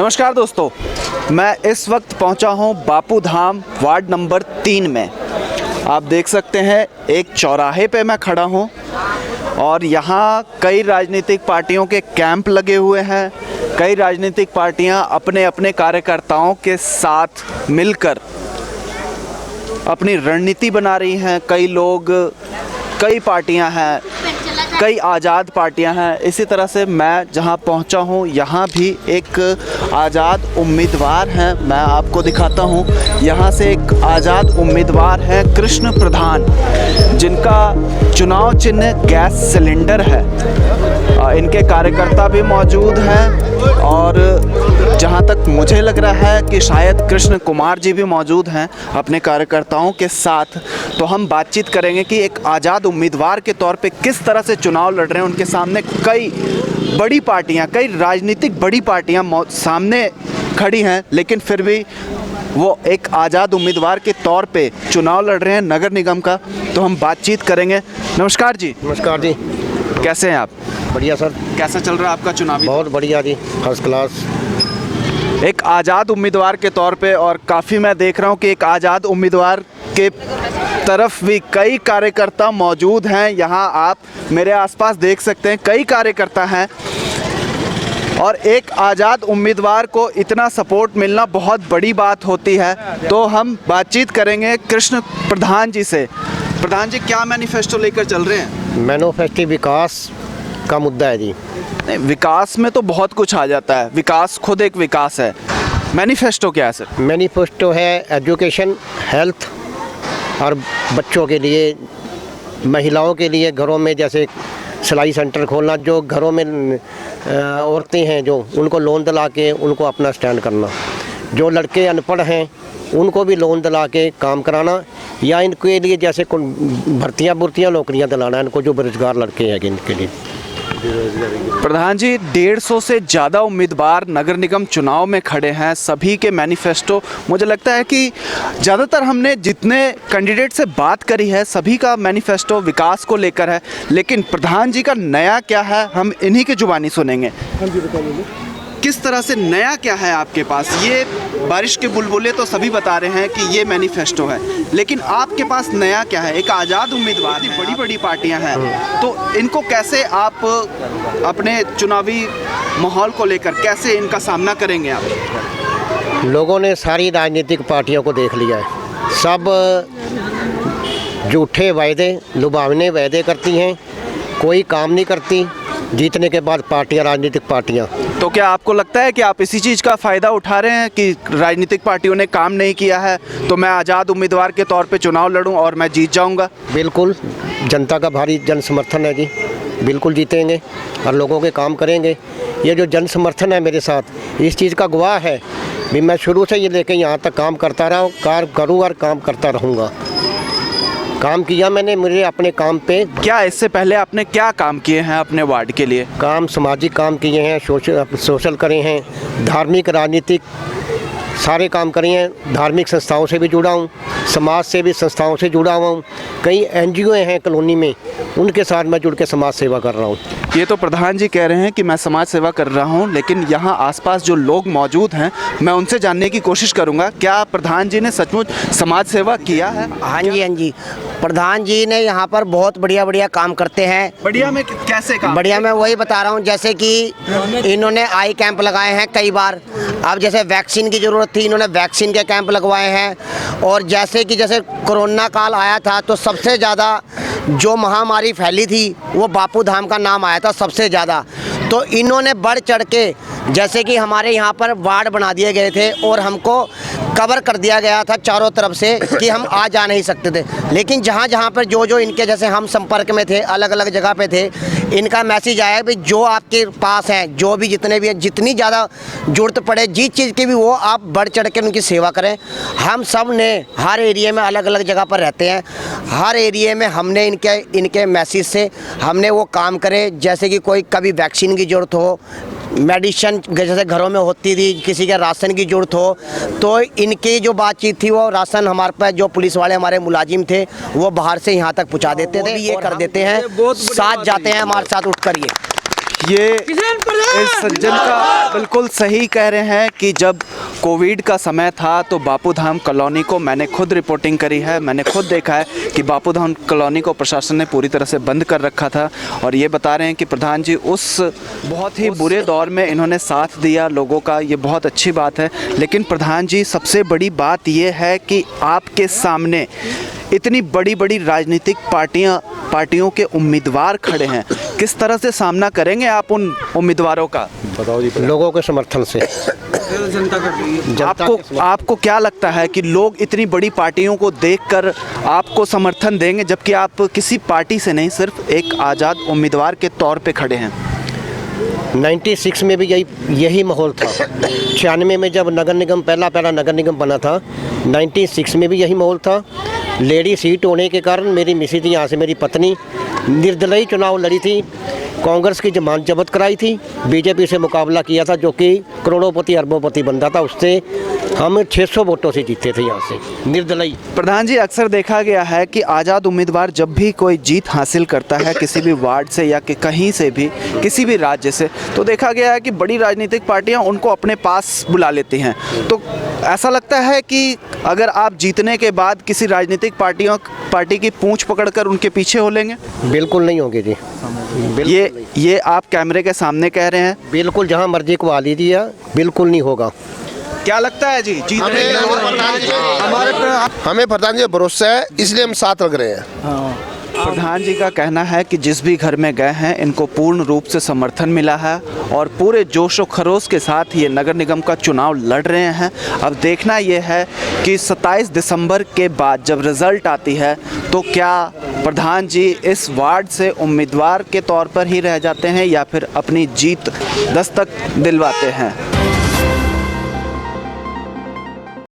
नमस्कार दोस्तों, मैं इस वक्त पहुंचा हूं बापू धाम वार्ड नंबर 3 में। आप देख सकते हैं एक चौराहे पे मैं खड़ा हूं और यहां कई राजनीतिक पार्टियों के कैंप लगे हुए हैं। कई राजनीतिक पार्टियां अपने अपने कार्यकर्ताओं के साथ मिलकर अपनी रणनीति बना रही हैं। कई लोग, कई पार्टियां हैं, कई आज़ाद पार्टियां हैं। इसी तरह से मैं जहां पहुंचा हूं यहाँ भी एक आज़ाद उम्मीदवार हैं। मैं आपको दिखाता हूं, यहाँ से एक आज़ाद उम्मीदवार हैं कृष्ण प्रधान, जिनका चुनाव चिन्ह गैस सिलेंडर है। इनके कार्यकर्ता भी मौजूद हैं और जहाँ तक मुझे लग रहा है कि शायद कृष्ण कुमार जी भी मौजूद हैं अपने कार्यकर्ताओं के साथ। तो हम बातचीत करेंगे कि एक आज़ाद उम्मीदवार के तौर पे किस तरह से चुनाव लड़ रहे हैं। उनके सामने कई बड़ी पार्टियां, कई राजनीतिक बड़ी पार्टियां सामने खड़ी हैं, लेकिन फिर भी वो एक आज़ाद उम्मीदवार के तौर पे चुनाव लड़ रहे हैं नगर निगम का। तो हम बातचीत करेंगे। नमस्कार जी। नमस्कार जी। कैसे हैं आप? बढ़िया सर। कैसा चल रहा है आपका चुनावी? बहुत बढ़िया जी, फर्स्ट क्लास। एक आज़ाद उम्मीदवार के तौर पे, और काफ़ी मैं देख रहा हूँ कि एक आज़ाद उम्मीदवार के तरफ भी कई कार्यकर्ता मौजूद हैं। यहाँ आप मेरे आसपास देख सकते हैं कई कार्यकर्ता हैं और एक आज़ाद उम्मीदवार को इतना सपोर्ट मिलना बहुत बड़ी बात होती है। तो हम बातचीत करेंगे कृष्ण प्रधान जी से। प्रधान जी, क्या मैनिफेस्टो लेकर चल रहे हैं? मैनिफेस्टो विकास का मुद्दा है जी। नहीं, विकास में तो बहुत कुछ आ जाता है, विकास खुद एक विकास है। मैनिफेस्टो क्या है सर? मैनिफेस्टो है एजुकेशन, हेल्थ और बच्चों के लिए, महिलाओं के लिए घरों में जैसे सिलाई सेंटर खोलना, जो घरों में औरतें हैं जो उनको लोन दिला के उनको अपना स्टैंड करना, जो लड़के अनपढ़ हैं उनको भी लोन दिला के काम कराना, या इनके लिए जैसे भर्तियाँ नौकरियाँ दिलाना इनको, जो बेरोजगार लड़के हैं इनके लिए। प्रधान जी, 150 से ज़्यादा उम्मीदवार नगर निगम चुनाव में खड़े हैं। सभी के मैनिफेस्टो, मुझे लगता है कि ज़्यादातर हमने जितने कैंडिडेट से बात करी है सभी का मैनिफेस्टो विकास को लेकर है। लेकिन प्रधान जी का नया क्या है, हम इन्हीं की जुबानी सुनेंगे। किस तरह से नया क्या है आपके पास? ये बारिश के बुलबुले तो सभी बता रहे हैं कि ये मैनिफेस्टो है, लेकिन आपके पास नया क्या है? एक आज़ाद उम्मीदवार, बड़ी बड़ी पार्टियां हैं, तो इनको कैसे आप अपने चुनावी माहौल को लेकर कैसे इनका सामना करेंगे आप? लोगों ने सारी राजनीतिक पार्टियों को देख लिया है। सब झूठे वायदे, लुभावने वायदे करती हैं, कोई काम नहीं करती। जीतने के बाद पार्टियां, राजनीतिक पार्टियां। तो क्या आपको लगता है कि आप इसी चीज़ का फ़ायदा उठा रहे हैं कि राजनीतिक पार्टियों ने काम नहीं किया है तो मैं आज़ाद उम्मीदवार के तौर पे चुनाव लड़ूं और मैं जीत जाऊंगा? बिल्कुल, जनता का भारी जन समर्थन है जी, बिल्कुल जीतेंगे और लोगों के काम करेंगे। ये जो जन समर्थन है मेरे साथ, इस चीज़ का गवाह है भी। मैं शुरू से ये लेके यहाँ तक काम करता रहा हूँ, करूँ और काम करता रहूँगा। काम किया मैंने मुझे अपने काम पे। क्या इससे पहले आपने क्या काम किए हैं अपने वार्ड के लिए? काम, सामाजिक काम किए हैं, सोशल करे हैं, धार्मिक, राजनीतिक सारे काम करे हैं। धार्मिक संस्थाओं से भी जुड़ा हूँ, समाज से भी संस्थाओं से जुड़ा हुआ हूँ। कई NGO हैं कॉलोनी में, उनके साथ मैं जुड़ के समाज सेवा कर रहा हूँ। ये तो प्रधान जी कह रहे हैं कि मैं समाज सेवा कर रहा हूँ, लेकिन यहाँ आसपास जो लोग मौजूद हैं मैं उनसे जानने की कोशिश करूँगा, क्या प्रधान जी ने सचमुच समाज सेवा किया है? हाँ जी, प्रधान जी ने यहाँ पर बहुत बढ़िया काम करते हैं। बढ़िया में कैसे काम? बढ़िया में वही बता रहा हूँ, जैसे कि इन्होंने आई कैंप लगाए हैं कई बार। अब जैसे वैक्सीन की ज़रूरत थी, इन्होंने वैक्सीन के कैंप लगवाए हैं। और जैसे कोरोना काल आया था तो सबसे ज़्यादा जो महामारी फैली थी वो बापू धाम का नाम आया था सबसे ज़्यादा। तो इन्होंने बढ़ चढ़ के, जैसे कि हमारे यहाँ पर वार्ड बना दिए गए थे और हमको कवर कर दिया गया था चारों तरफ से कि हम आ जा नहीं सकते थे। लेकिन जहाँ पर जो इनके जैसे हम संपर्क में थे, अलग अलग जगह पे थे, इनका मैसेज आया कि जो आपके पास हैं, जो भी जितने भी हैं, जितनी ज़्यादा ज़रूरत पड़े जिस चीज़ की भी, वो आप बढ़ चढ़ के उनकी सेवा करें। हम सब ने हर एरिया में अलग अलग जगह पर रहते हैं, हर एरिया में हमने इनके मैसेज से हमने वो काम करे। जैसे कि कोई कभी वैक्सीन की ज़रूरत हो, मेडिसिन जैसे घरों में होती थी, किसी के राशन की ज़रूरत हो, तो इनकी जो बातचीत थी वो राशन हमारे पास जो पुलिस वाले हमारे मुलाजिम थे वो बाहर से यहाँ तक पहुँचा देते थे, ये कर देते हैं, साथ जाते हैं हमारे साथ उठ कर। ये ये इस सज्जन का बिल्कुल सही कह रहे हैं कि जब कोविड का समय था तो बापू धाम कॉलोनी को मैंने खुद रिपोर्टिंग करी है, मैंने खुद देखा है कि बापू धाम कॉलोनी को प्रशासन ने पूरी तरह से बंद कर रखा था। और ये बता रहे हैं कि प्रधान जी उस बहुत ही बुरे दौर में इन्होंने साथ दिया लोगों का, ये बहुत अच्छी बात है। लेकिन प्रधान जी सबसे बड़ी बात ये है कि आपके सामने इतनी बड़ी बड़ी राजनीतिक पार्टियों के उम्मीदवार खड़े हैं, किस तरह से सामना करेंगे आप उन उम्मीदवारों का? लोगों के समर्थन से। आपको क्या लगता है कि लोग इतनी बड़ी पार्टियों को देखकर आपको समर्थन देंगे, जबकि आप किसी पार्टी से नहीं, सिर्फ एक आज़ाद उम्मीदवार के तौर पे खड़े हैं? 96 में भी यही माहौल था। 96 में जब नगर निगम पहला नगर निगम बना था, 96 में भी यही माहौल था। लेडी सीट होने के कारण मेरी मिसेज यहाँ से मेरी पत्नी निर्दलीय चुनाव लड़ी थी, कांग्रेस की जमानत जब्त कराई थी, बीजेपी से मुकाबला किया था जो कि करोड़ोंपति अरबोंपति बनता था, उससे हम 600 वोटों से जीते थे यहाँ से निर्दलीय। प्रधान जी अक्सर देखा गया है कि आज़ाद उम्मीदवार जब भी कोई जीत हासिल करता है किसी भी वार्ड से या कि कहीं से भी किसी भी राज्य से, तो देखा गया है कि बड़ी राजनीतिक पार्टियां उनको अपने पास बुला लेती हैं। तो ऐसा लगता है कि अगर आप जीतने के बाद किसी राजनीतिक पार्टी की पूंछ पकड़कर उनके पीछे हो लेंगे? बिल्कुल नहीं होंगे जी। ये आप कैमरे के सामने कह रहे हैं? बिल्कुल, जहाँ मर्जी को आ लीजिए, बिल्कुल नहीं होगा। क्या लगता है जी जीतने हमें प्रधान जी भरोसा है, इसलिए हम साथ रख रहे हैं। प्रधान जी का कहना है कि जिस भी घर में गए हैं इनको पूर्ण रूप से समर्थन मिला है और पूरे जोश व खरोश के साथ ये नगर निगम का चुनाव लड़ रहे हैं। अब देखना ये है कि 27 दिसंबर के बाद जब रिज़ल्ट आती है तो क्या प्रधान जी इस वार्ड से उम्मीदवार के तौर पर ही रह जाते हैं या फिर अपनी जीत दस्तक दिलवाते हैं।